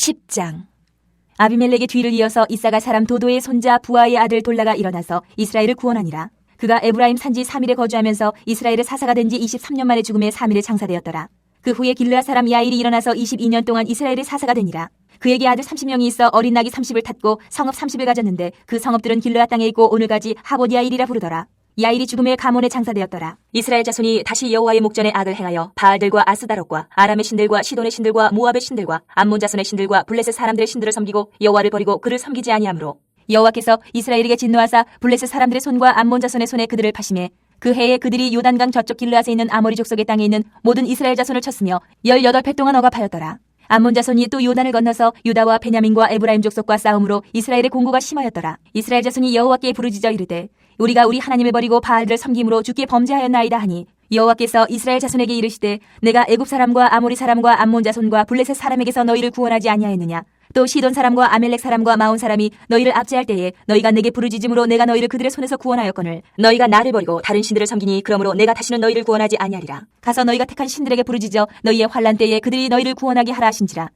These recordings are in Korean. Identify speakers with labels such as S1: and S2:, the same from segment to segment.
S1: 10장. 아비멜렉의 뒤를 이어서 이사가 사람 도도의 손자 부하의 아들 돌라가 일어나서 이스라엘을 구원하니라. 그가 에브라임 산지 3일에 거주하면서 이스라엘의 사사가 된 지 23년 만에 죽음에 3일에 장사되었더라. 그 후에 길르앗 사람 야일이 일어나서 22년 동안 이스라엘의 사사가 되니라. 그에게 아들 30명이 있어 어린 낙이 30을 탔고 성읍 30을 가졌는데 그 성읍들은 길르앗 땅에 있고 오늘까지 하봇 야일이라 부르더라. 야일이 죽음에 가몬에 장사되었더라. 이스라엘 자손이 다시 여호와의 목전에 악을 행하여 바알들과 아스다롯과 아람의 신들과 시돈의 신들과 모압의 신들과 암몬 자손의 신들과 블레셋 사람들의 신들을 섬기고 여호와를 버리고 그를 섬기지 아니하므로 여호와께서 이스라엘에게 진노하사 블레셋 사람들의 손과 암몬 자손의 손에 그들을 파심해 그 해에 그들이 요단강 저쪽 길르앗에 있는 아모리 족속의 땅에 있는 모든 이스라엘 자손을 쳤으며 18해 동안 억압하였더라. 암몬 자손이 또 요단을 건너서 유다와 베냐민과 에브라임 족속과 싸움으로 이스라엘의 공고가 심하였더라. 이스라엘 자손이 여호와께 부르짖어 이르되 우리가 우리 하나님을 버리고 바알들을 섬김으로 주께 범죄하였나이다 하니 여호와께서 이스라엘 자손에게 이르시되 내가 애굽 사람과 아모리 사람과 암몬 자손과 블레셋 사람에게서 너희를 구원하지 아니하였느냐. 또 시돈 사람과 아멜렉 사람과 마온 사람이 너희를 압제할 때에 너희가 내게 부르짖음으로 내가 너희를 그들의 손에서 구원하였거늘 너희가 나를 버리고 다른 신들을 섬기니 그러므로 내가 다시는 너희를 구원하지 아니하리라. 가서 너희가 택한 신들에게 부르짖어 너희의 환난 때에 그들이 너희를 구원하게 하라 하신지라.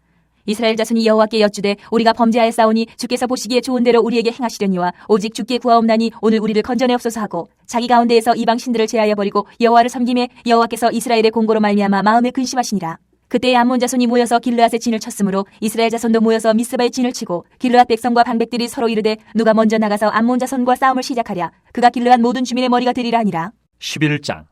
S1: 이스라엘 자손이 여호와께 여쭈되 우리가 범죄하였사오니 주께서 보시기에 좋은 대로 우리에게 행하시려니와 오직 주께 구하옵나니 오늘 우리를 건져내옵소서 하고 자기 가운데에서 이방 신들을 제하여 버리고 여호와를 섬김에 여호와께서 이스라엘의 공고로 말미암아 마음에 근심하시니라. 그때에 암몬 자손이 모여서 길르앗의 진을 쳤으므로 이스라엘 자손도 모여서 미스바의 진을 치고 길르앗 백성과 방백들이 서로 이르되 누가 먼저 나가서 암몬 자손과 싸움을 시작하랴. 그가 길르앗 모든 주민의 머리가 되리라 하니라.
S2: 11장.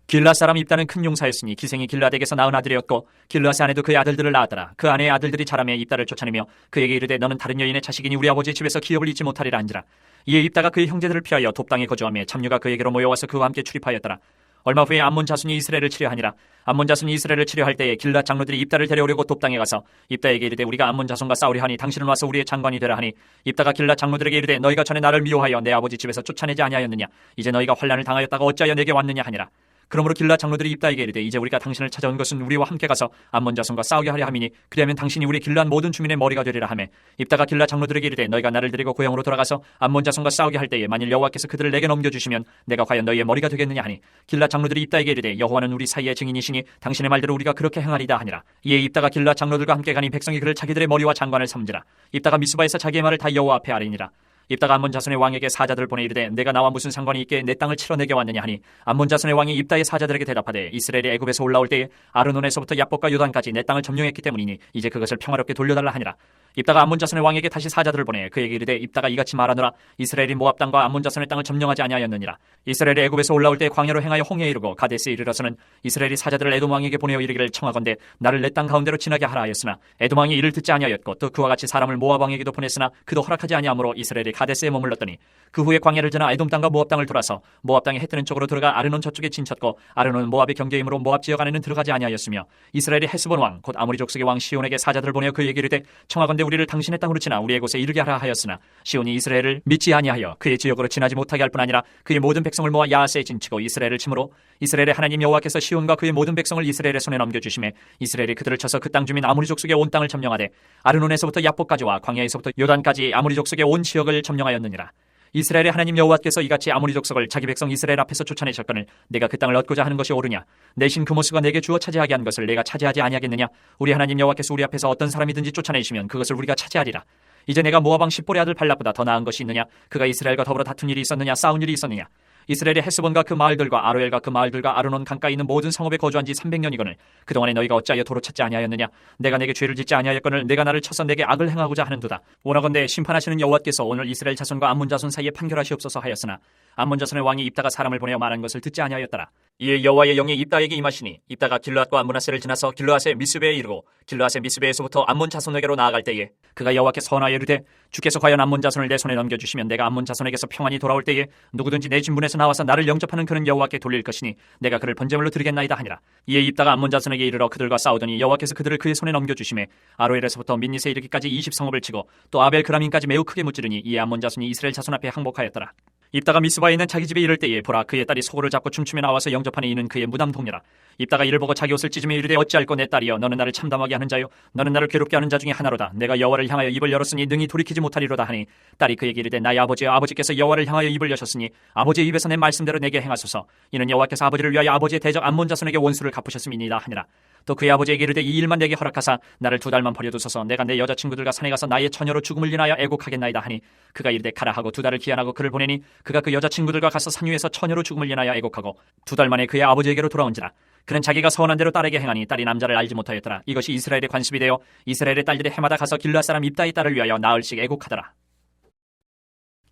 S2: 길르앗 사람 입다는 큰 용사였으니 기생이 길르앗에게서 낳은 아들이었고 길르앗의 아내도 그의 아들들을 낳았더라. 그 아내의 아들들이 자라매 입다를 쫓아내며 그에게 이르되 너는 다른 여인의 자식이니 우리 아버지의 집에서 기업을 잊지 못하리라 한지라. 이에 입다가 그의 형제들을 피하여 돕당에 거주하며 참류가 그에게로 모여와서 그와 함께 출입하였더라. 얼마 후에 암몬 자손이 이스라엘을 치려하니라. 암몬 자손이 이스라엘을 치려할 때에 길르앗 장로들이 입다를 데려오려고 돕당에 가서 입다에게 이르되 우리가 암몬 자손과 싸우려 하니 당신은 와서 우리의 장관이 되라 하니 입다가 길르앗 장로들에게 이르되 너희가 전에 나를 미워하여 내 아버지 집에서 쫓아내지 아니하였느냐. 이제 너희가 환난을 당하였다가 어찌하여 내게 왔느냐 하니라. 그러므로 길르앗 장로들이 입다에게 이르되 이제 우리가 당신을 찾아온 것은 우리와 함께 가서 암몬 자손과 싸우게 하려 함이니 그리하면 당신이 우리 길르앗 모든 주민의 머리가 되리라 하매 입다가 길르앗 장로들에게 이르되 너희가 나를 데리고 고향으로 돌아가서 암몬 자손과 싸우게 할 때에 만일 여호와께서 그들을 내게 넘겨주시면 내가 과연 너희의 머리가 되겠느냐 하니 길르앗 장로들이 입다에게 이르되 여호와는 우리 사이의 증인이시니 당신의 말대로 우리가 그렇게 행하리다 하니라. 이에 입다가 길르앗 장로들과 함께 가니 백성이 그를 자기들의 머리와 장관을 삼지라. 입다가 미스바에서 자기의 말을 다 여호와 앞에 아뢰니라. 입다가 암몬 자손의 왕에게 사자들을 보내 이르되 내가 나와 무슨 상관이 있게 내 땅을 치러 내게 왔느냐 하니 암몬 자손의 왕이 입다의 사자들에게 대답하되 이스라엘이 애굽에서 올라올 때에 아르논에서부터 야복과 요단까지 내 땅을 점령했기 때문이니 이제 그것을 평화롭게 돌려달라 하니라. 입다가 암몬 자손의 왕에게 다시 사자들을 보내 그에게 이르되 입다가 이같이 말하노라. 이스라엘이 모압 땅과 암몬 자손의 땅을 점령하지 아니하였느니라. 이스라엘이 애굽에서 올라올 때 광야로 행하여 홍해에 이르고 가데스에 이르러서는 이스라엘이 사자들을 에돔 왕에게 보내어 이르기를 청하건대 나를 내 땅 가운데로 지나게 하라 하였으나 에돔 왕이 이를 듣지 아니하였고 또 그와 같이 사람을 모압 왕에게도 보냈으나 그도 허락하지 아니하므로 이스라엘이 가데스에 머물렀더니 그 후에 광야를 지나 에돔 땅과 모압 땅을 돌아서 모압 땅에 해 뜨는 쪽으로 들어가 아르논 저쪽에 진쳤고 아르논은 모압의 경계이므로 모압 지역 안에는 들어가지 아니하였으며 이스라엘이 헤스본 왕 곧 아모리 족속의 왕 시온에게 사자들을 보내어 그에게 이르되 청하건대 우리를 당신의 땅으로 지나 우리의 곳에 이르게 하라 하였으나 시온이 이스라엘을 믿지 아니하여 그의 지역으로 지나지 못하게 할 뿐 아니라 그의 모든 백성을 모아 야하스에 진치고 이스라엘을 치므로 이스라엘의 하나님 여호와께서 시온과 그의 모든 백성을 이스라엘의 손에 넘겨주심에 이스라엘이 그들을 쳐서 그 땅 주민 아모리 족속의 온 땅을 점령하되 아르논에서부터 야복까지와 광야에서부터 요단까지 아모리 족속의 온 지역을 점령하였느니라. 이스라엘의 하나님 여호와께서 이같이 아모리 족속을 자기 백성 이스라엘 앞에서 쫓아내셨거늘 내가 그 땅을 얻고자 하는 것이 옳으냐. 내 신 그모스가 내게 주어 차지하게 한 것을 내가 차지하지 아니하겠느냐. 우리 하나님 여호와께서 우리 앞에서 어떤 사람이든지 쫓아내시면 그것을 우리가 차지하리라. 이제 내가 모압 왕 십볼의 아들 발락보다 더 나은 것이 있느냐. 그가 이스라엘과 더불어 다툰 일이 있었느냐. 싸운 일이 있었느냐. 이스라엘의 헤스본과 그 마을들과 아로엘과 그 마을들과 아르논 강가에 있는 모든 성읍에 거주한 지 300년이거늘 그동안에 너희가 어찌하여 도로 찾지 아니하였느냐. 내가 내게 죄를 짓지 아니하였거늘 내가 나를 쳐서 내게 악을 행하고자 하는도다. 원하건대 심판하시는 여호와께서 오늘 이스라엘 자손과 암몬 자손 사이에 판결하시옵소서 하였으나 암몬 자손의 왕이 입다가 사람을 보내어 말한 것을 듣지 아니하였더라. 이에 여호와의 영이 입다에게 임하시니 입다가 길르앗과 므낫세를 지나서 길르앗의 미스베에 이르고 길르앗의 미스베에서부터 암몬 자손에게로 나아갈 때에 그가 여호와께 선하여 이르되 주께서 과연 암몬 자손을 내 손에 넘겨주시면 내가 암몬 자손에게서 평안히 돌아올 때에 누구든지 내 진분에서 나와서 나를 영접하는 그는 여호와께 돌릴 것이니 내가 그를 번제물로 드리겠나이다 하니라. 이에 입다가 암몬 자손에게 이르러 그들과 싸우더니 여호와께서 그들을 그의 손에 넘겨주심에 아로엘에서부터 민니스에 이르기까지 20성읍을 치고 또 아벨 그라민까지 매우 크게 무찌르니 이에 암몬 자손이 이스라엘 자손 앞에 항복하였더라. 입다가 미스바에 있는 자기 집에 이를 때에 보라 그의 딸이 소고를 잡고 춤추며 나와서 영접하는 이는 그의 무담 동료라. 입다가 이를 보고 자기 옷을 찢으며 이르되 어찌할꼬 내 딸이여 너는 나를 참담하게 하는 자요 너는 나를 괴롭게 하는 자 중에 하나로다. 내가 여호와를 향하여 입을 열었으니 능히 돌이키지 못하리로다 하니 딸이 그에게 이르되 나의 아버지여 아버지께서 여호와를 향하여 입을 여셨으니 아버지의 입에서 내 말씀대로 내게 행하소서. 이는 여호와께서 아버지를 위하여 아버지의 대적 암몬 자손에게 원수를 갚으셨음이니이다 하니라. 또 그의 아버지에게 이르되 이 일만 내게 허락하사 나를 2달만 버려두소서. 내가 내 여자친구들과 산에 가서 나의 처녀로 죽음을 인하여 애곡하겠나이다 하니 그가 이르되 가라 하고 2달을 기한하고 그를 보내니 그가 그 여자친구들과 가서 산 위에서 처녀로 죽음을 인하여 애곡하고 2달 만에 그의 아버지에게로 돌아온지라. 그는 자기가 서원한 대로 딸에게 행하니 딸이 남자를 알지 못하였더라. 이것이 이스라엘의 관습이 되어 이스라엘의 딸들이 해마다 가서 길르앗 사람 입다의 딸을 위하여 나흘씩 애곡하더라.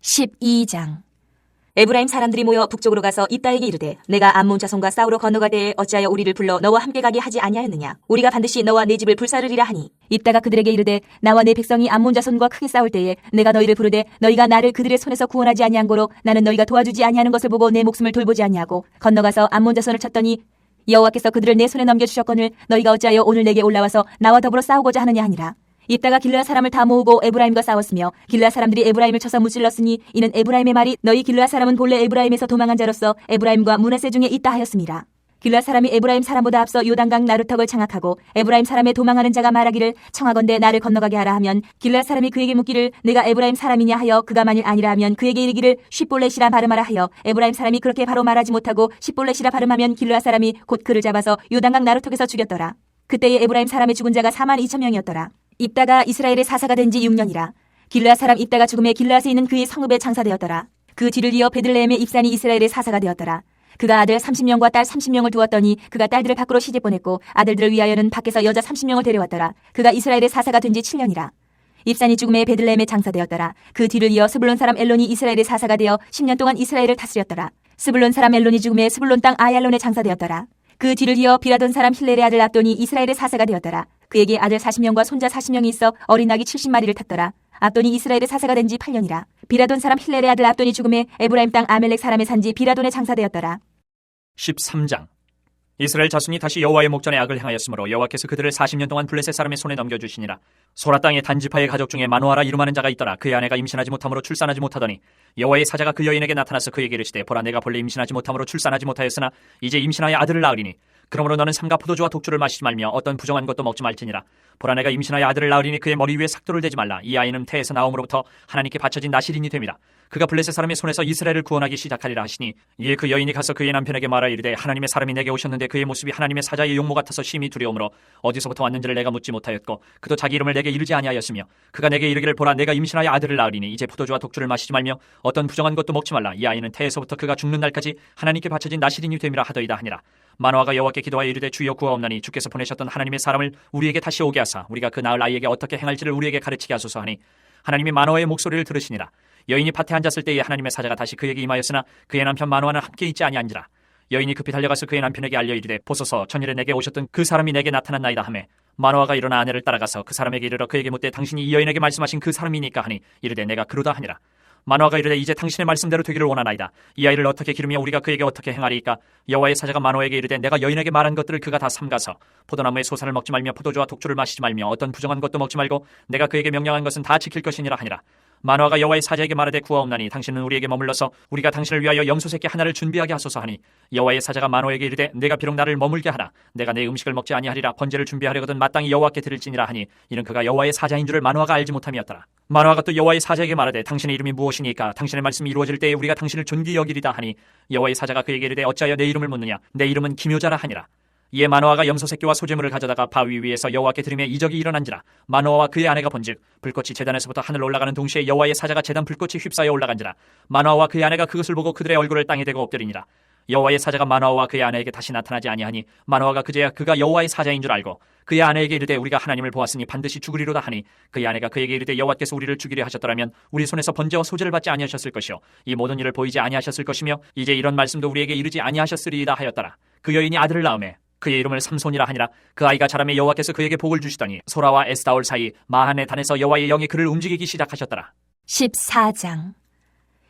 S1: 12장. 에브라임 사람들이 모여 북쪽으로 가서 입다에게 이르되 내가 암몬 자손과 싸우러 건너가되 어찌하여 우리를 불러 너와 함께 가게 하지 아니하였느냐. 우리가 반드시 너와 내 집을 불사르리라 하니 입다가 그들에게 이르되 나와 내 백성이 암몬 자손과 크게 싸울 때에 내가 너희를 부르되 너희가 나를 그들의 손에서 구원하지 아니한 고로 나는 너희가 도와주지 아니하는 것을 보고 내 목숨을 돌보지 아니하고 건너가서 암몬 자손을 쳤더니 여호와께서 그들을 내 손에 넘겨주셨거늘 너희가 어찌하여 오늘 내게 올라와서 나와 더불어 싸우고자 하느냐 하니라. 입다가 길르앗 사람을 다 모으고 에브라임과 싸웠으며 길르앗 사람들이 에브라임을 쳐서 무찔렀으니 이는 에브라임의 말이 너희 길르앗 사람은 본래 에브라임에서 도망한 자로서 에브라임과 므낫세 중에 있다 하였습니다. 길르앗 사람이 에브라임 사람보다 앞서 요단강 나루턱을 장악하고 에브라임 사람의 도망하는 자가 말하기를 청하건대 나를 건너가게 하라 하면 길르앗 사람이 그에게 묻기를 내가 에브라임 사람이냐 하여 그가 만일 아니라 하면 그에게 이르기를 쉿볼렛이라 발음하라 하여 에브라임 사람이 그렇게 바로 말하지 못하고 쉿볼렛이라 발음하면 길르앗 사람이 곧 그를 잡아서 요단강 나루턱에서 죽였더라. 그때에 에브라임 사람의 죽은 자가 42,000명이었더라. 입다가 이스라엘의 사사가 된 지 6년이라. 길르앗 사람 입다가 죽음에 길르앗에 있는 그의 성읍에 장사되었더라. 그 뒤를 이어 베들레헴의 입산이 이스라엘의 사사가 되었더라. 그가 아들 30명과 딸 30명을 두었더니 그가 딸들을 밖으로 시집 보냈고 아들들을 위하여는 밖에서 여자 30명을 데려왔더라. 그가 이스라엘의 사사가 된 지 7년이라. 입산이 죽음에 베들레헴에 장사되었더라. 그 뒤를 이어 스불론 사람 엘론이 이스라엘의 사사가 되어 10년 동안 이스라엘을 다스렸더라. 스불론 사람 엘론이 죽음에 스불론 땅 아얄론에 장사되었더라. 그 뒤를 이어 비라돈 사람 힐렐의 아들 압돈이 이스라엘의 사사가 되었더라. 그에게 아들 40명과 손자 40명이 있어 어린 낙이 70마리를 탔더라. 압돈이 이스라엘의 사사가 된 지 8년이라. 비라돈 사람 힐렐의 아들 압돈이 죽음에 에브라임 땅 아멜렉 사람의 산지 비라돈에 장사되었더라.
S2: 13장. 이스라엘 자손이 다시 여호와의 목전에 악을 행하였으므로 여호와께서 그들을 40년 동안 블레셋 사람의 손에 넘겨주시니라. 소라 땅의 단지파의 가족 중에 마노아라 이름하는 자가 있더라. 그의 아내가 임신하지 못함으로 출산하지 못하더니 여호와의 사자가 그 여인에게 나타나서 그에게 이르시되 보라 내가 본래 임신하지 못함으로 출산하지 못하였으나 이제 임신하여 아들을 낳으리니 그러므로 너는 삼가 포도주와 독주를 마시지 말며 어떤 부정한 것도 먹지 말지니라. 보라 내가 임신하여 아들을 낳으리니 그의 머리 위에 삭도를 대지 말라. 이 아이는 태에서 나옴으로부터 하나님께 바쳐진 나실인이 됨이라. 그가 블레셋 사람의 손에서 이스라엘을 구원하기 시작하리라 하시니 이에 그 여인이 가서 그의 남편에게 말하 이르되 하나님의 사람이 내게 오셨는데 그의 모습이 하나님의 사자의 용모 같아서 심히 두려우므로 어디서부터 왔는지를 내가 묻지 못하였고 그도 자기 이름을 내게 이르지 아니하였으며 그가 내게 이르기를 보라 내가 임신하여 아들을 낳으리니 이제 포도주와 독주를 마시지 말며 어떤 부정한 것도 먹지 말라. 이 아이는 태에서부터 그가 죽는 날까지 하나님께 바쳐진 나실인이 됨이라 하더이다 하니라. 마노아가 여호와께 기도하여 이르되 주여 구하옵나니 주께서 보내셨던 하나님의 사람을 우리에게 다시 오게 하사 우리가 그 낳을 아이에게 어떻게 행할지를 우리에게 가르치게 하소서 하니 하나님이 마노아의 목소리를 들으시니라. 여인이 밭에 앉았을 때에 하나님의 사자가 다시 그에게 임하였으나 그의 남편 마노아는 함께 있지 아니한지라. 여인이 급히 달려가서 그의 남편에게 알려 이르되 보소서 전일에 내게 오셨던 그 사람이 내게 나타났나이다 하매 마노아가 일어나 아내를 따라가서 그 사람에게 이르러 그에게 묻되 당신이 이 여인에게 말씀하신 그 사람이니까 하니 이르되 내가 그러다 하니라. 마노아가 이르되 이제 당신의 말씀대로 되기를 원하나이다. 이 아이를 어떻게 기르며 우리가 그에게 어떻게 행하리이까. 여호와의 사자가 마노아에게 이르되 내가 여인에게 말한 것들을 그가 다 삼가서 포도나무의 소산을 먹지 말며 포도주와 독주를 마시지 말며 어떤 부정한 것도 먹지 말고 내가 그에게 명령한 것은 다 지킬 것이니라 하니라. 마노아가 여호와의 사자에게 말하되 구하옵나니 당신은 우리에게 머물러서 우리가 당신을 위하여 염소 새끼 하나를 준비하게 하소서 하니 여호와의 사자가 마노아에게 이르되 내가 비록 나를 머물게 하라. 내가 내 음식을 먹지 아니하리라. 번제를 준비하려거든 마땅히 여호와께 드릴지니라 하니 이는 그가 여호와의 사자인 줄을 마노아가 알지 못함이었더라. 마노아가 또 여호와의 사자에게 말하되 당신의 이름이 무엇이니까 당신의 말씀이 이루어질 때에 우리가 당신을 존귀 여기리다 하니 여호와의 사자가 그에게 이르되 어찌하여 내 이름을 묻느냐. 내 이름은 기묘자라 하니라. 이에 마노아가 염소 새끼와 소재물을 가져다가 바위 위에서 여호와께 드리매 이적이 일어난지라. 마노아와 그의 아내가 본즉 불꽃이 제단에서부터 하늘로 올라가는 동시에 여호와의 사자가 제단 불꽃이 휩싸여 올라간지라. 마노아와 그의 아내가 그것을 보고 그들의 얼굴을 땅에 대고 엎드리니라. 여호와의 사자가 마노아와 그의 아내에게 다시 나타나지 아니하니 마노아가 그제야 그가 여호와의 사자인 줄 알고 그의 아내에게 이르되 우리가 하나님을 보았으니 반드시 죽으리로다 하니 그의 아내가 그에게 이르되 여호와께서 우리를 죽이려 하셨더라면 우리 손에서 번제와 소제를 받지 아니하셨을 것이요 이 모든 일을 보이지 아니하셨을 것이며 이제 이런 말씀도 우리에게 이르지 아니하셨으리이다 하였더라. 그 여인이 아들을 낳음에 그의 이름을 삼손이라 하니라. 그 아이가 자라매 여호와께서 그에게 복을 주시더니 소라와 에스다올 사이 마하네 단에서 여호와의 영이 그를 움직이기 시작하셨더라.
S1: 14장.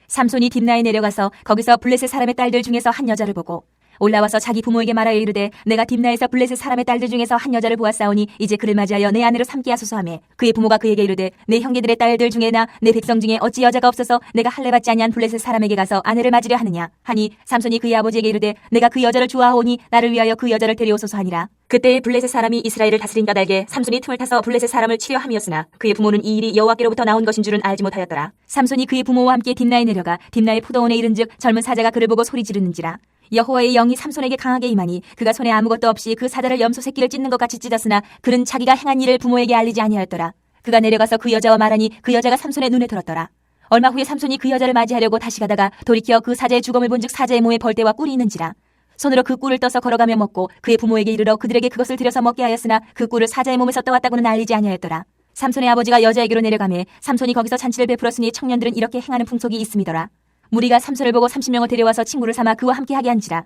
S1: 삼손이 딥나에 내려가서 거기서 블레셋 사람의 딸들 중에서 한 여자를 보고 올라와서 자기 부모에게 말하여 이르되 내가 딥나에서 블레셋 사람의 딸들 중에서 한 여자를 보았사오니 이제 그를 맞이하여 내 아내로 삼게 하소서 하매 그의 부모가 그에게 이르되 내 형제들의 딸들 중에나 내 백성 중에 어찌 여자가 없어서 내가 할례 받지 아니한 블레셋 사람에게 가서 아내를 맞으려 하느냐 하니 삼손이 그의 아버지에게 이르되 내가 그 여자를 좋아하오니 나를 위하여 그 여자를 데려오소서 하니라. 그때에 블레셋 사람이 이스라엘을 다스린 까닭에 삼손이 틈을 타서 블레셋 사람을 치려 함이었으나 그의 부모는 이 일이 여호와께로부터 나온 것인 줄은 알지 못하였더라. 삼손이 그의 부모와 함께 딥나에 내려가 딥나의 포도원에 이른즉 젊은 사자가 그를 보고 소리 지르는지라. 여호와의 영이 삼손에게 강하게 임하니 그가 손에 아무것도 없이 그 사자를 염소 새끼를 찢는 것 같이 찢었으나 그는 자기가 행한 일을 부모에게 알리지 아니하였더라. 그가 내려가서 그 여자와 말하니 그 여자가 삼손의 눈에 들었더라. 얼마 후에 삼손이 그 여자를 맞이하려고 다시 가다가 돌이켜 그 사자의 죽음을 본즉 사자의 몸에 벌떼와 꿀이 있는지라. 손으로 그 꿀을 떠서 걸어가며 먹고 그의 부모에게 이르러 그들에게 그것을 들여서 먹게 하였으나 그 꿀을 사자의 몸에서 떠왔다고는 알리지 아니하였더라. 삼손의 아버지가 여자에게로 내려가매 삼손이 거기서 잔치를 베풀었으니 청년들은 이렇게 행하는 풍속이 있음이더라. 무리가 삼손을 보고 30명을 데려와서 친구를 삼아 그와 함께 하게 한지라.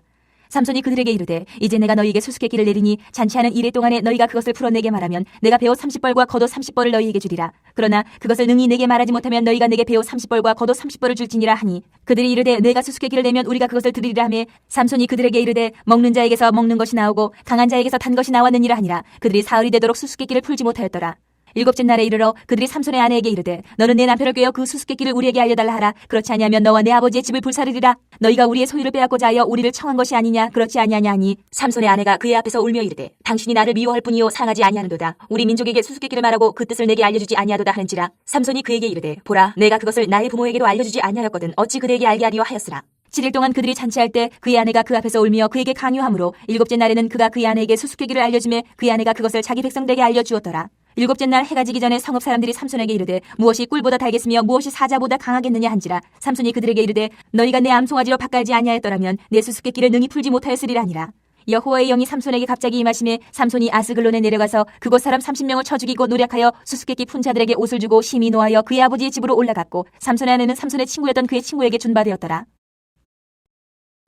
S1: 삼손이 그들에게 이르되 이제 내가 너희에게 수수께끼를 내리니 잔치하는 이래 동안에 너희가 그것을 풀어내게 말하면 내가 배옷 30벌과 겉옷 30벌을 너희에게 주리라. 그러나 그것을 능히 내게 말하지 못하면 너희가 내게 배옷 30벌과 겉옷 30벌을 줄지니라 하니 그들이 이르되 내가 수수께끼를 내면 우리가 그것을 드리리라 하매 삼손이 그들에게 이르되 먹는 자에게서 먹는 것이 나오고 강한 자에게서 단 것이 나왔느니라 하니라. 그들이 사흘이 되도록 수수께끼를 풀지 못하였더라. 일곱째 날에 이르러 그들이 삼손의 아내에게 이르되 너는 내 남편을 꿰어 그 수수께끼를 우리에게 알려달라 하라. 그렇지 아니하면 너와 내 아버지의 집을 불사르리라. 너희가 우리의 소유를 빼앗고자 하여 우리를 청한 것이 아니냐. 그렇지 아니하냐 하니 삼손의 아내가 그의 앞에서 울며 이르되 당신이 나를 미워할 뿐이요 사랑하지 아니하는도다. 우리 민족에게 수수께끼를 말하고 그 뜻을 내게 알려주지 아니하도다 하는지라. 삼손이 그에게 이르되 보라 내가 그것을 나의 부모에게도 알려주지 아니하였거든 어찌 그들에게 알게 하리요 하였으라. 7일 동안 그들이 잔치할 때 그의 아내가 그 앞에서 울며 그에게 강요하므로 일곱째 날에는 그가 그의 아내에게 수수께끼를 알려주매 그의 아내가 그것을 자기 백성들에게 알려주었더라. 일곱째 날 해가 지기 전에 성읍 사람들이 삼손에게 이르되 무엇이 꿀보다 달겠으며 무엇이 사자보다 강하겠느냐 한지라. 삼손이 그들에게 이르되 너희가 내 암송아지로 밭갈지 아니하였더라면 내 수수께끼를 능히 풀지 못하였으리라 하니라. 여호와의 영이 삼손에게 갑자기 임하심에 삼손이 아스글론에 내려가서 그곳 사람 30명을 쳐 죽이고 노략하여 수수께끼 푼 자들에게 옷을 주고 심히 노하여 그의 아버지의 집으로 올라갔고 삼손의 아내는 삼손의 친구였던 그의 친구에게 준바되었더라.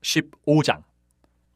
S2: 15장.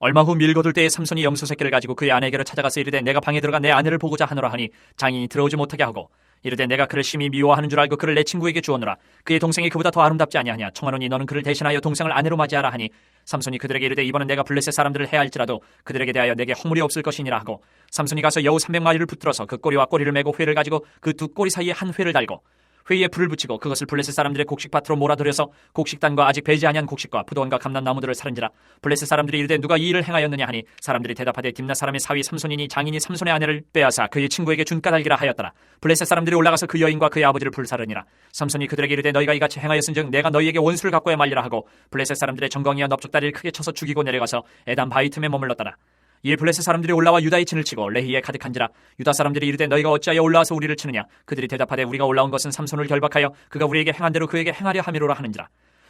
S2: 얼마 후 밀 거둘 때에 삼손이 염소 새끼를 가지고 그의 아내에게로 찾아가서 이르되 내가 방에 들어가 내 아내를 보고자 하노라 하니 장인이 들어오지 못하게 하고 이르되 내가 그를 심히 미워하는 줄 알고 그를 내 친구에게 주었노라. 그의 동생이 그보다 더 아름답지 아니하냐. 청하노니 너는 그를 대신하여 동생을 아내로 맞이하라 하니 삼손이 그들에게 이르되 이번은 내가 블레셋 사람들을 해할지라도 그들에게 대하여 내게 허물이 없을 것이니라 하고 삼손이 가서 여우 300마리를 붙들어서 그 꼬리와 꼬리를 메고 회를 가지고 그 두 꼬리 사이에 한 회를 달고 회에 불을 붙이고 그것을 블레셋 사람들의 곡식밭으로 몰아들여서 곡식단과 아직 배지 아니한 곡식과 부도원과 감람나무들을 사른지라. 블레셋 사람들이 이르되 누가 이 일을 행하였느냐 하니 사람들이 대답하되 딥나 사람의 사위 삼손이니 장인이 삼손의 아내를 빼앗아 그의 친구에게 준 까닭이라 하였더라. 블레셋 사람들이 올라가서 그 여인과 그의 아버지를 불사르니라. 삼손이 그들에게 이르되 너희가 이같이 행하였은즉 내가 너희에게 원수를 갖고야 말리라 하고 블레셋 사람들의 정강이와 넓적다리를 크게 쳐서 죽이고 내려가서 에단 바위 틈에 머물렀더라. 이에 블레셋 사람들이 올라와 유다의 진을 치고 레히에 가득한지라. 유다 사람들이 이르되 너희가 어찌하여 올라와서 우리를 치느냐. 그들이 대답하되 우리가 올라온 것은 삼손을 결박하여 그가 우리에게 행한 대로 그에게 행하려 함이로라 하는지라.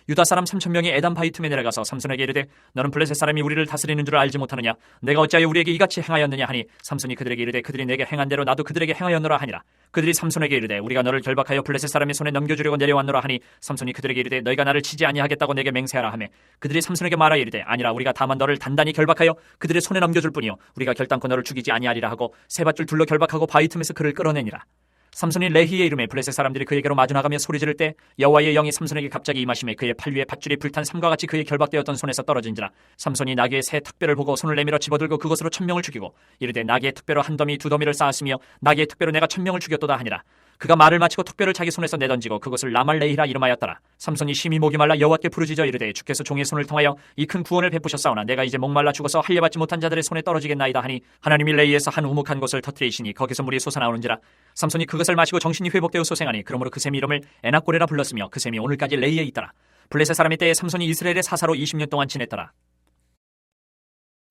S2: 유다 사람 3,000명이 에단 바위 틈에 내려가서 삼손에게 이르되 너는 블레셋 사람이 우리를 다스리는 줄 알지 못하느냐. 내가 어찌하여 우리에게 이같이 행하였느냐 하니 삼손이 그들에게 이르되 그들이 내게 행한 대로 나도 그들에게 행하였노라 하니라. 그들이 삼손에게 이르되 우리가 너를 결박하여 블레셋 사람의 손에 넘겨주려고 내려왔노라 하니 삼손이 그들에게 이르되 너희가 나를 치지 아니하겠다고 내게 맹세하라 하매 그들이 삼손에게 말하여 이르되 아니라 우리가 다만 너를 단단히 결박하여 그들의 손에 넘겨줄 뿐이요 우리가 결단코 너를 죽이지 아니하리라 하고 세 밧줄 둘러 결박하고 바위 틈에서 그를 끌어내니라. 삼손이 레히에 이름에 블레셋 사람들이 그에게로 마주 나가며 소리 지를 때 여호와의 영이 삼손에게 갑자기 임하심에 그의 팔 위에 밧줄이 불탄 삼과 같이 그의 결박되었던 손에서 떨어진지라. 삼손이 나귀의 새 턱뼈를 보고 손을 내밀어 집어들고 그것으로 1,000명을 죽이고 이르되 나귀의 턱뼈로 한 더미 두 더미를 쌓았으며 나귀의 턱뼈로 내가 1,000명을 죽였도다 하니라. 그가 말을 마치고 턱뼈를 자기 손에서 내던지고 그것을 라말레히라 이름하였더라. 삼손이 심히 목이 말라 여호와께 부르짖어 이르되 주께서 종의 손을 통하여 이 큰 구원을 베푸셨사오나 내가 이제 목말라 죽어서 할례받지 못한 자들의 손에 떨어지겠나이다 하니 하나님이 레히에서 한 우묵한 곳을 터뜨리시니 거기서 물이 솟아나오는지라. 삼손이 그것을 마시고 정신이 회복되어 소생하니 그러므로 그 셈 이름을 에낙고레라 불렀으며 그 셈이 오늘까지 레히에 있더라. 블레셋 사람의 때에 삼손이 이스라엘의 사사로 20년 동안 지냈더라.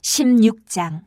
S1: 16장.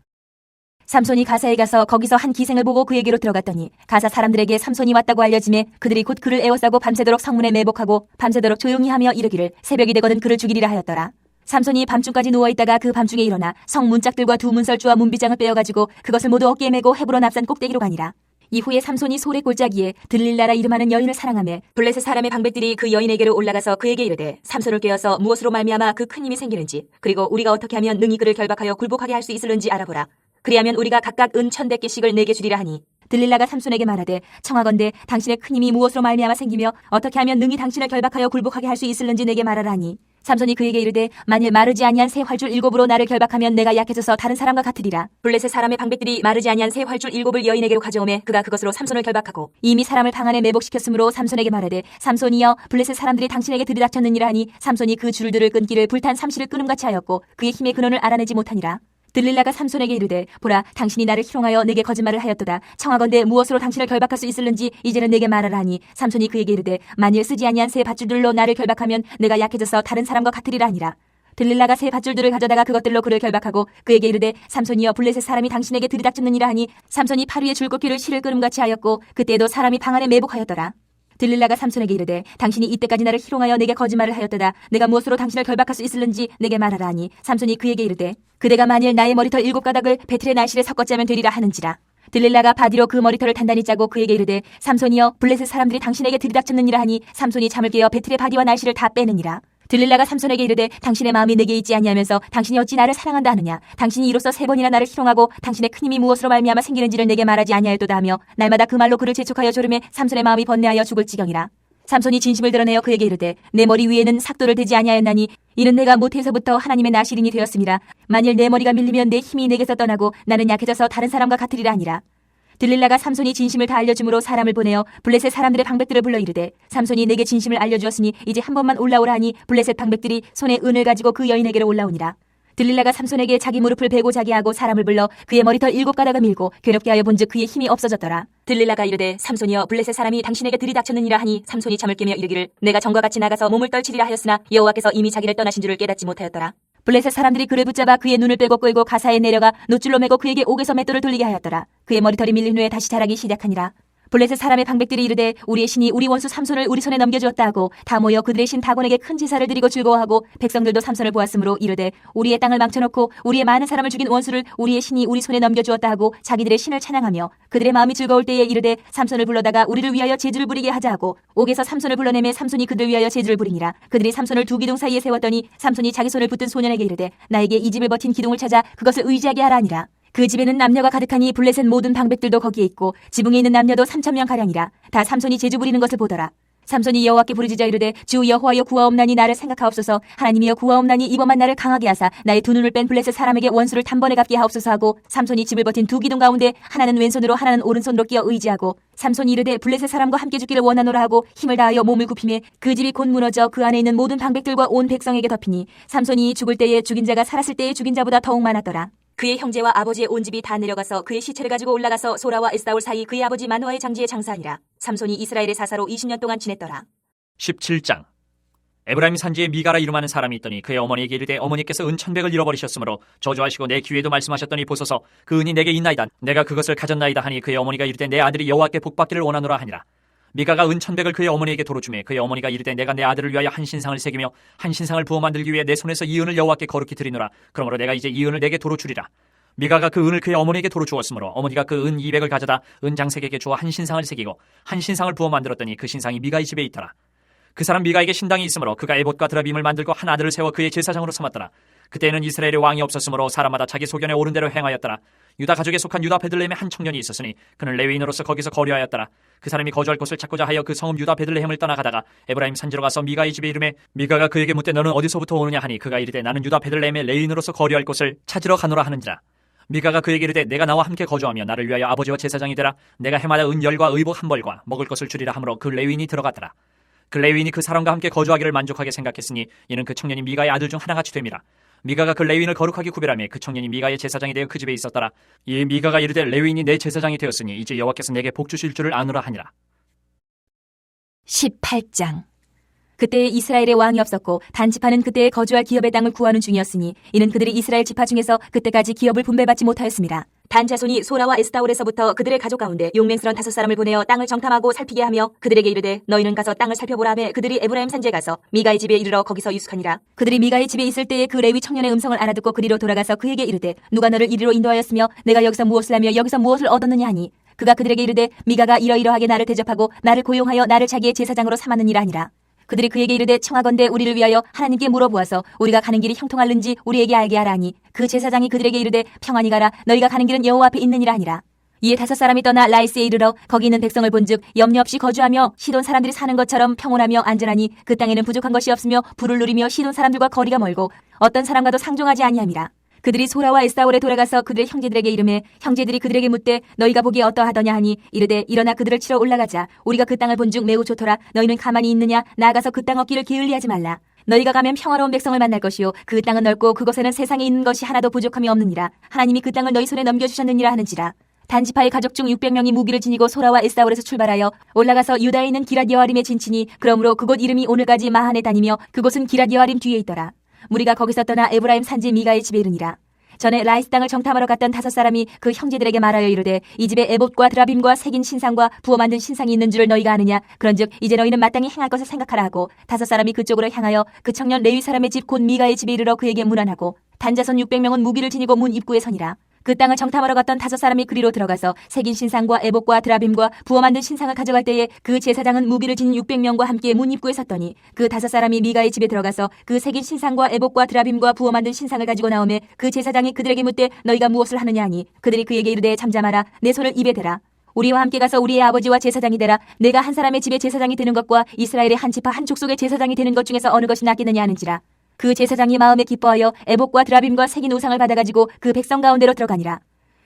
S1: 삼손이 가사에 가서 거기서 한 기생을 보고 그에게로 들어갔더니 가사 사람들에게 삼손이 왔다고 알려지매 그들이 곧 그를 에워싸고 밤새도록 성문에 매복하고 밤새도록 조용히 하며 이르기를 새벽이 되거든 그를 죽이리라 하였더라. 삼손이 밤중까지 누워있다가 그 밤중에 일어나 성 문짝들과 두 문설주와 문비장을 빼어가지고 그것을 모두 어깨에 메고 헤브론 앞산 꼭대기로 가니라. 이후에 삼손이 소래 골짜기에 들릴라라 이름하는 여인을 사랑하며 블레셋 사람의 방백들이 그 여인에게로 올라가서 그에게 이르되 삼손을 꿰어서 무엇으로 말미암아 그 큰 힘이 생기는지 그리고 우리가 어떻게 하면 능히 그를 결박하여 굴복하게 할 수 있을는지 알아보라. 그리하면 우리가 각각 은 1,100개씩을 내게 주리라 하니 들릴라가 삼손에게 말하되 청하건대 당신의 큰 힘이 무엇으로 말미암아 생기며 어떻게 하면 능히 당신을 결박하여 굴복하게 할 수 있을는지 내게 말하라 하니 삼손이 그에게 이르되 만일 마르지 아니한 새 활줄 7으로 나를 결박하면 내가 약해져서 다른 사람과 같으리라. 블레셋 사람의 방백들이 마르지 아니한 새 활줄 7을 여인에게로 가져오매 그가 그것으로 삼손을 결박하고 이미 사람을 방 안에 매복시켰으므로 삼손에게 말하되 삼손이여 블레셋 사람들이 당신에게 들이닥쳤느니라 하니 삼손이 그 줄들을 끊기를 불탄 삼시를 끊음같이 하였고 그의 힘의 근원을 알아내지 못하니라. 들릴라가 삼손에게 이르되 보라 당신이 나를 희롱하여 내게 거짓말을 하였도다. 청하건대 무엇으로 당신을 결박할 수 있을는지 이제는 내게 말하라 하니 삼손이 그에게 이르되 만일 쓰지 아니한 새 밧줄들로 나를 결박하면 내가 약해져서 다른 사람과 같으리라 하니라. 들릴라가 새 밧줄들을 가져다가 그것들로 그를 결박하고 그에게 이르되 삼손이여 블레셋 사람이 당신에게 들이닥쳤느니라 하니 삼손이 팔 위에 줄곧 귀를 실을 끄름같이 하였고 그때에도 사람이 방 안에 매복하였더라. 들릴라가 삼손에게 이르되 당신이 이때까지 나를 희롱하여 내게 거짓말을 하였도다. 내가 무엇으로 당신을 결박할 수 있을는지 내게 말하라 하니 삼손이 그에게 이르되 그대가 만일 나의 머리털 7가닥을 배틀의 날실에 섞었자면 되리라 하는지라. 들릴라가 바디로 그 머리털을 단단히 짜고 그에게 이르되 삼손이여 블레셋 사람들이 당신에게 들이닥쳤느니라 하니 삼손이 잠을 깨어 배틀의 바디와 날실을 다 빼느니라. 들릴라가 삼손에게 이르되 당신의 마음이 내게 있지 아니하면서 당신이 어찌 나를 사랑한다 하느냐. 당신이 이로써 3번이나 나를 희롱하고 당신의 큰 힘이 무엇으로 말미암아 생기는지를 내게 말하지 아니하였도다 하며 날마다 그 말로 그를 재촉하여 조름에 삼손의 마음이 번뇌하여 죽을 지경이라. 삼손이 진심을 드러내어 그에게 이르되 내 머리 위에는 삭도를 대지 아니하였나니 이는 내가 모태에서부터 하나님의 나시린이 되었음이라. 만일 내 머리가 밀리면 내 힘이 내게서 떠나고 나는 약해져서 다른 사람과 같으리라 하니라. 들릴라가 삼손이 진심을 다 알려줌으로 사람을 보내어 블레셋 사람들의 방백들을 불러 이르되 삼손이 내게 진심을 알려주었으니 이제 한 번만 올라오라 하니 블레셋 방백들이 손에 은을 가지고 그 여인에게로 올라오니라. 들릴라가 삼손에게 자기 무릎을 베고 자기 하고 사람을 불러 그의 머리털 7가닥을 밀고 괴롭게 하여 본즉 그의 힘이 없어졌더라. 들릴라가 이르되 삼손이여 블레셋 사람이 당신에게 들이닥쳤느니라 하니 삼손이 잠을 깨며 이르기를 내가 전과 같이 나가서 몸을 떨치리라 하였으나 여호와께서 이미 자기를 떠나신 줄을 깨닫지 못하였더라. 블레셋 사람들이 그를 붙잡아 그의 눈을 빼고 끌고 가사에 내려가 노줄로 매고 그에게 옥에서 맷돌을 돌리게 하였더라. 그의 머리털이 밀린 후에 다시 자라기 시작하니라. 블레셋 사람의 방백들이 이르되 우리의 신이 우리 원수 삼손을 우리 손에 넘겨주었다 하고 다 모여 그들의 신 다곤에게 큰 제사를 드리고 즐거워하고 백성들도 삼손을 보았으므로 이르되 우리의 땅을 망쳐놓고 우리의 많은 사람을 죽인 원수를 우리의 신이 우리 손에 넘겨주었다 하고 자기들의 신을 찬양하며 그들의 마음이 즐거울 때에 이르되 삼손을 불러다가 우리를 위하여 제주를 부리게 하자 하고 옥에서 삼손을 불러내매 삼손이 그들 위하여 제주를 부리니라. 그들이 삼손을 두 기둥 사이에 세웠더니 삼손이 자기 손을 붙든 소년에게 이르되 나에게 이 집을 버틴 기둥을 찾아 그것을 의지하게 하라 하니라. 그 집에는 남녀가 가득하니 블레셋 모든 방백들도 거기에 있고 지붕에 있는 남녀도 3,000명 가량이라. 다 삼손이 제주 부리는 것을 보더라. 삼손이 여호와께 부르짖어 이르되 주 여호와여 구하옵나니 나를 생각하옵소서. 하나님이여 구하옵나니 이번만 나를 강하게 하사 나의 두 눈을 뺀 블레셋 사람에게 원수를 단번에 갚게 하옵소서 하고 삼손이 집을 버틴 두 기둥 가운데 하나는 왼손으로 하나는 오른손으로 끼어 의지하고 삼손이 이르되 블레셋 사람과 함께 죽기를 원하노라 하고 힘을 다하여 몸을 굽히매 그 집이 곧 무너져 그 안에 있는 모든 방백들과 온 백성에게 덮이니 삼손이 죽을 때에 죽인 자가 살았을 때에 죽인 자보다 더욱 많았더라. 그의 형제와 아버지의 온 집이 다 내려가서 그의 시체를 가지고 올라가서 소라와 에스다올 사이 그의 아버지 마누아의 장지에 장사하니라. 삼손이 이스라엘의 사사로 20년 동안 지냈더라.
S2: 17장. 에브라임 산지에 미가라 이름하는 사람이 있더니 그의 어머니에게 이르되 어머니께서 은 1,100을 잃어버리셨으므로 저주하시고 내 귀에도 말씀하셨더니 보소서 그 은이 내게 있나이다. 내가 그것을 가졌나이다 하니 그의 어머니가 이르되 내 아들이 여호와께 복받기를 원하노라 하니라. 미가가 은 1,100을 그의 어머니에게 도로 주매 그의 어머니가 이르되 내가 내 아들을 위하여 한 신상을 새기며 한 신상을 부어 만들기 위해 내 손에서 이 은을 여호와께 거룩히 드리노라. 그러므로 내가 이제 이 은을 내게 도로 주리라. 미가가 그 은을 그의 어머니에게 도로 주었으므로 어머니가 그 은 200을 가져다 은장색에게 주어 한 신상을 새기고 한 신상을 부어 만들었더니 그 신상이 미가의 집에 있더라. 그 사람 미가에게 신당이 있으므로 그가 에봇과 드라빔을 만들고 한 아들을 세워 그의 제사장으로 삼았더라. 그때에는 이스라엘의 왕이 없었으므로 사람마다 자기 소견에 오른 대로 행하였더라. 유다 가족에 속한 유다 베들레헴에 한 청년이 있었으니 그는 레위인으로서 거기서 거류하였더라. 그 사람이 거주할 곳을 찾고자 하여 그 성읍 유다 베들레헴을 떠나가다가 에브라임 산지로 가서 미가의 집에 이르매 미가가 그에게 묻되 너는 어디서부터 오느냐 하니 그가 이르되 나는 유다 베들레헴의 레위인으로서 거류할 곳을 찾으러 가노라 하는지라. 미가가 그에게 이르되 내가 나와 함께 거주하며 나를 위하여 아버지와 제사장이 되라. 내가 해마다 은열과 의복 한 벌과 먹을 것을 주리라 하므로 그 레위인이 들어갔더라. 그 레위인이 그 사람과 함께 거주하기를 만족하게 생각했으니 이는 그 청년이 미가의 아들 중 하나같이 됨이라. 미가가 그 레위인을 거룩하게 구별하며 그 청년이 미가의 제사장이 되어 그 집에 있었더라. 이 미가가 이르되 레위인이 내 제사장이 되었으니 이제 여호와께서 내게 복 주실 줄을 아노라 하니라.
S1: 18장. 그때 이스라엘의 왕이 없었고 단지파는 그때에 거주할 기업의 땅을 구하는 중이었으니 이는 그들이 이스라엘 지파 중에서 그때까지 기업을 분배받지 못하였습니다. 단 자손이 소라와 에스타올에서부터 그들의 가족 가운데 용맹스런 5사람을 보내어 땅을 정탐하고 살피게 하며 그들에게 이르되 너희는 가서 땅을 살펴보라 하매 그들이 에브라임 산지에 가서 미가의 집에 이르러 거기서 유숙하니라. 그들이 미가의 집에 있을 때에 그 레위 청년의 음성을 알아듣고 그리로 돌아가서 그에게 이르되 누가 너를 이리로 인도하였으며 내가 여기서 무엇을 하며 여기서 무엇을 얻었느냐 하니 그가 그들에게 이르되 미가가 이러이러하게 나를 대접하고 나를 고용하여 나를 자기의 제사장으로 삼았느니라 하니라. 그들이 그에게 이르되 청하건대 우리를 위하여 하나님께 물어보아서 우리가 가는 길이 형통할는지 우리에게 알게 하라 하니 그 제사장이 그들에게 이르되 평안히 가라. 너희가 가는 길은 여호와 앞에 있느니라 하니라. 이에 5사람이 떠나 라이스에 이르러 거기 있는 백성을 본즉 염려 없이 거주하며 시돈 사람들이 사는 것처럼 평온하며 안전하니 그 땅에는 부족한 것이 없으며 부를 누리며 시돈 사람들과 거리가 멀고 어떤 사람과도 상종하지 아니함이라. 그들이 소라와 에스타올에 돌아가서 그들의 형제들에게 이르매 형제들이 그들에게 묻되 너희가 보기에 어떠하더냐 하니 이르되 일어나 그들을 치러 올라가자. 우리가 그 땅을 본즉 매우 좋더라. 너희는 가만히 있느냐? 나아가서 그 땅 얻기를 게을리하지 말라. 너희가 가면 평화로운 백성을 만날 것이요 그 땅은 넓고 그곳에는 세상에 있는 것이 하나도 부족함이 없느니라. 하나님이 그 땅을 너희 손에 넘겨주셨느니라 하는지라. 단지파의 가족 중 600명이 무기를 지니고 소라와 에스타올에서 출발하여 올라가서 유다에 있는 기랏 여아림에 진치니 그러므로 그곳 이름이 오늘까지 마한에 다니며 그곳은 기랏 여아림 뒤에 있더라. 무리가 거기서 떠나 에브라임 산지 미가의 집에 이르니라. 전에 라이스 땅을 정탐하러 갔던 5사람이 그 형제들에게 말하여 이르되 이 집에 에봇과 드라빔과 새긴 신상과 부어 만든 신상이 있는 줄을 너희가 아느냐. 그런즉 이제 너희는 마땅히 행할 것을 생각하라 하고 5사람이 그쪽으로 향하여 그 청년 레위 사람의 집 곧 미가의 집에 이르러 그에게 문안하고 단자손 600명은 무기를 지니고 문 입구에 서니라. 그 땅을 정탐하러 갔던 5사람이 그리로 들어가서 새긴 신상과 에봇과 드라빔과 부어 만든 신상을 가져갈 때에 그 제사장은 무기를 지닌 600명과 함께 문 입구에 섰더니 그 5사람이 미가의 집에 들어가서 그 새긴 신상과 에봇과 드라빔과 부어 만든 신상을 가지고 나오매 그 제사장이 그들에게 묻되 너희가 무엇을 하느냐 하니 그들이 그에게 이르되 잠잠하라. 내 손을 입에 대라. 우리와 함께 가서 우리의 아버지와 제사장이 되라. 내가 한 사람의 집에 제사장이 되는 것과 이스라엘의 한 지파 한 족속의 제사장이 되는 것 중에서 어느 것이 낫겠느냐 하는지라. 그 제사장이 마음에 기뻐하여 에봇과 드라빔과 새긴 우상을 받아가지고 그 백성 가운데로 들어가니라.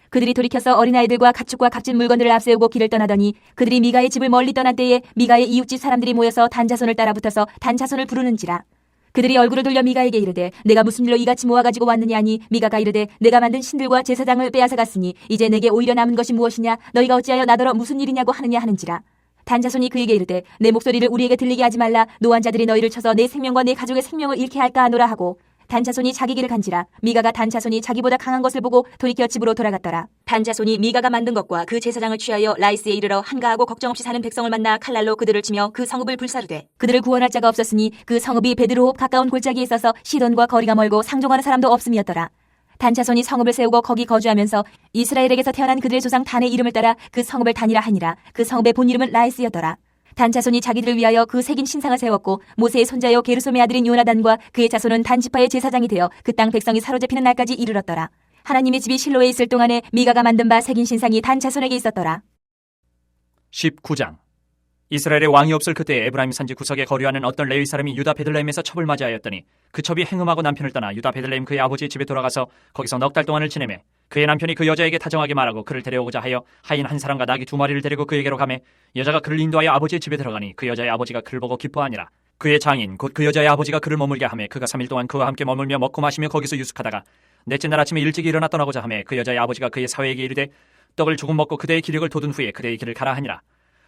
S1: 그들이 돌이켜서 어린아이들과 가축과 값진 물건들을 앞세우고 길을 떠나더니 그들이 미가의 집을 멀리 떠난 때에 미가의 이웃집 사람들이 모여서 단자손을 따라 붙어서 단자손을 부르는지라. 그들이 얼굴을 돌려 미가에게 이르되 내가 무슨 일로 이같이 모아가지고 왔느냐 하니 미가가 이르되 내가 만든 신들과 제사장을 빼앗아 갔으니 이제 내게 오히려 남은 것이 무엇이냐. 너희가 어찌하여 나더러 무슨 일이냐고 하느냐 하는지라. 단자손이 그에게 이르되 내 목소리를 우리에게 들리게 하지 말라. 노환자들이 너희를 쳐서 내 생명과 내 가족의 생명을 잃게 할까 하노라 하고 단자손이 자기 길을 간지라. 미가가 단자손이 자기보다 강한 것을 보고 돌이켜 집으로 돌아갔더라. 단자손이 미가가 만든 것과 그 제사장을 취하여 라이스에 이르러 한가하고 걱정 없이 사는 백성을 만나 칼날로 그들을 치며 그 성읍을 불사르되 그들을 구원할 자가 없었으니 그 성읍이 베드로홉 가까운 골짜기에 있어서 시돈과 거리가 멀고 상종하는 사람도 없음이었더라. 단자손이 성읍을 세우고 거기 거주하면서 이스라엘에게서 태어난 그들의 조상 단의 이름을 따라 그 성읍을 단이라 하니라. 그 성읍의 본 이름은 라이스였더라. 단자손이 자기들을 위하여 그 새긴 신상을 세웠고 모세의 손자요 게르솜의 아들인 요나단과 그의 자손은 단지파의 제사장이 되어 그 땅 백성이 사로잡히는 날까지 이르렀더라. 하나님의 집이 실로에 있을 동안에 미가가 만든 바 새긴 신상이 단자손에게 있었더라.
S2: 19장. 이스라엘의 왕이 없을 그때 에브라임 산지 구석에 거류하는 어떤 레위 사람이 유다 베들레헴에서 첩을 맞이하였더니 그 첩이 행음하고 남편을 떠나 유다 베들레헴 그의 아버지의 집에 돌아가서 거기서 넉 달 동안을 지내매 그의 남편이 그 여자에게 다정하게 말하고 그를 데려오고자 하여 하인 한 사람과 나귀 2마리를 데리고 그에게로 가매 여자가 그를 인도하여 아버지의 집에 들어가니 그 여자의 아버지가 그를 보고 기뻐하니라. 그의 장인 곧 그 여자의 아버지가 그를 머물게 하매 그가 3일 동안 그와 함께 머물며 먹고 마시며 거기서 유숙하다가 넷째 날 아침에 일찍 일어나 떠나고자 하매 그 여자의 아버지가 그의 사회에게 이르되 떡을 조금 먹고 그대의 기력을 돋은 후에 그대의 길을 가라 하니라.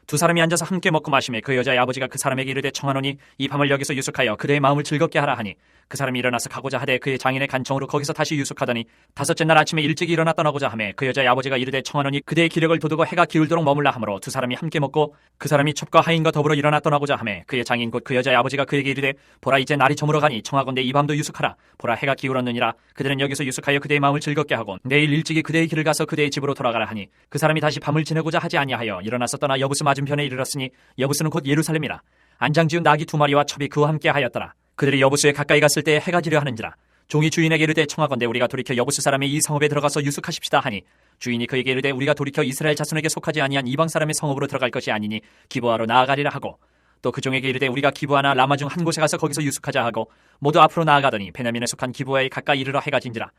S2: 두 사람이 앉아서 함께 먹고 마시매 그 여자의 아버지가 그 사람에게 이르되 청하노니 이 밤을 여기서 유숙하여 그대의 마음을 즐겁게 하라 하니 그 사람이 일어나서 가고자 하되 그의 장인의 간청으로 거기서 다시 유숙하더니 5째 날 아침에 일찍 일어나 떠나고자 하매 그 여자의 아버지가 이르되 청하노니 그대의 기력을 돋우고 해가 기울도록 머물라 하므로 두 사람이 함께 먹고 그 사람이 첩과 하인과 더불어 일어나 떠나고자 하매 그의 장인 곧 그 여자의 아버지가 그에게 이르되 보라 이제 날이 저물어 가니 청하건대 이 밤도 유숙하라. 보라 해가 기울었느니라. 그들은 여기서 유숙하여 그대의 마음을 즐겁게 하고 내일 일찍이 그대의 길을 가서 그대의 집으로 돌아가라 하니 그 사람이 다시 밤을 지내고자 하지 아니하여 일어나서 떠나 여부스 맞은편에 이르렀으니 여부스는 곧 예루살렘이라. 안장지은 나귀 2마리와 첩이 그와 함께 하였더라. 그들이 여부스에 가까이 갔을 때에 해가 지려 하는지라. 종이 주인에게 이르되 청하건대 우리가 돌이켜 여부스 사람의 이 성읍에 들어가서 유숙하십시다 하니 주인이 그에게 이르되 우리가 돌이켜 이스라엘 자손에게 속하지 아니한 이방 사람의 성읍으로 들어갈 것이 아니니 기브아로 나아가리라 하고 또 그 종에게 이르되 우리가 기브아나 라마 중 한 곳에 가서 거기서 유숙하자 하고 모두 앞으로 나아가더니 베냐민에 속한 기브아에 가까이 이르러 해가 진지라.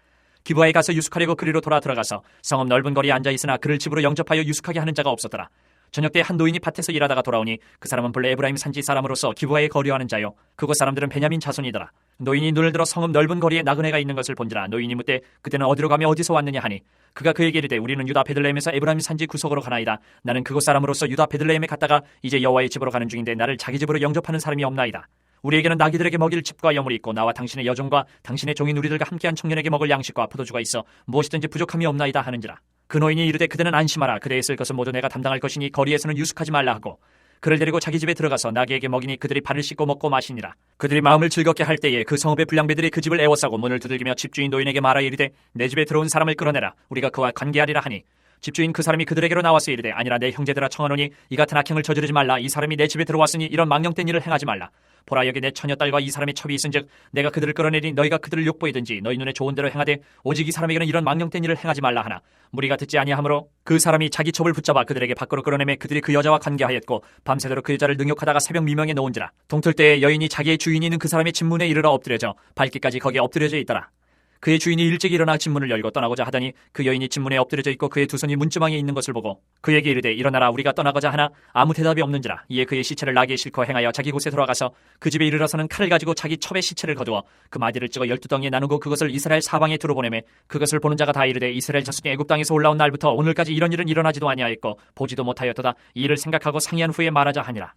S2: 기브아에 가서 유숙하려고 그리로 돌아 들어가서 성읍 넓은 거리에 앉아 있으나 그를 집으로 영접하여 유숙하게 하는 자가 없었더라. 저녁 때 한 노인이 밭에서 일하다가 돌아오니 그 사람은 본래 에브라임 산지 사람으로서 기브아에 거류하는 자요 그곳 사람들은 베냐민 자손이더라. 노인이 눈을 들어 성읍 넓은 거리에 나그네가 있는 것을 본지라. 노인이 묻되 그때는 어디로 가며 어디서 왔느냐 하니 그가 그에게 이르되 우리는 유다 베들레헴에서 에브라임 산지 구석으로 가나이다. 나는 그곳 사람으로서 유다 베들레헴에 갔다가 이제 여호와의 집으로 가는 중인데 나를 자기 집으로 영접하는 사람이 없나이다. 우리에게는 나귀들에게 먹일 칩과 여물이 있고 나와 당신의 여종과 당신의 종인 우리들과 함께한 청년에게 먹을 양식과 포도주가 있어 무엇이든지 부족함이 없나이다 하는지라. 그 노인이 이르되 그대는 안심하라. 그대의 쓸 것은 모두 내가 담당할 것이니 거리에서는 유숙하지 말라 하고 그를 데리고 자기 집에 들어가서 나귀에게 먹이니 그들이 발을 씻고 먹고 마시니라. 그들이 마음을 즐겁게 할 때에 그 성읍의 불량배들이 그 집을 애워싸고 문을 두들기며 집주인 노인에게 말하여 이르되 내 집에 들어온 사람을 끌어내라. 우리가 그와 관계하리라 하니 집주인 그 사람이 그들에게로 나와서 이르되 아니라 내 형제들아 청하노니 이 같은 악행을 저지르지 말라. 이 사람이 내 집에 들어왔으니 이런 망령된 일을 행하지 말라. 보라 여기 내 처녀딸과 이 사람의 첩이 있은즉 내가 그들을 끌어내리 너희가 그들을 욕보이든지 너희 눈에 좋은 대로 행하되 오직 이 사람에게는 이런 망령된 일을 행하지 말라 하나 무리가 듣지 아니하므로 그 사람이 자기 첩을 붙잡아 그들에게 밖으로 끌어내매 그들이 그 여자와 관계하였고 밤새도록 그 여자를 능욕하다가 새벽 미명에 놓은지라. 동틀 때에 여인이 자기의 주인이 있는 그 사람의 집문에 이르러 엎드려져 발기까지 거기에 엎드려져 있더라. 그의 주인이 일찍 일어나 집문을 열고 떠나고자 하더니 그 여인이 집문에 엎드려져 있고 그의 두 손이 문지방에 있는 것을 보고 그에게 이르되 일어나라 우리가 떠나가자 하나 아무 대답이 없는지라. 이에 그의 시체를 나귀에 싣고 행하여 자기 곳에 돌아가서 그 집에 이르러서는 칼을 가지고 자기 첩의 시체를 거두어 그 마디를 찍어 12덩이에 나누고 그것을 이스라엘 사방에 두루 보내매 그것을 보는 자가 다 이르되 이스라엘 자손이 애굽 땅에서 올라온 날부터 오늘까지 이런 일은 일어나지도 아니하였고 보지도 못하였도다. 이 일을 생각하고 상의한 후에 말하자 하니라.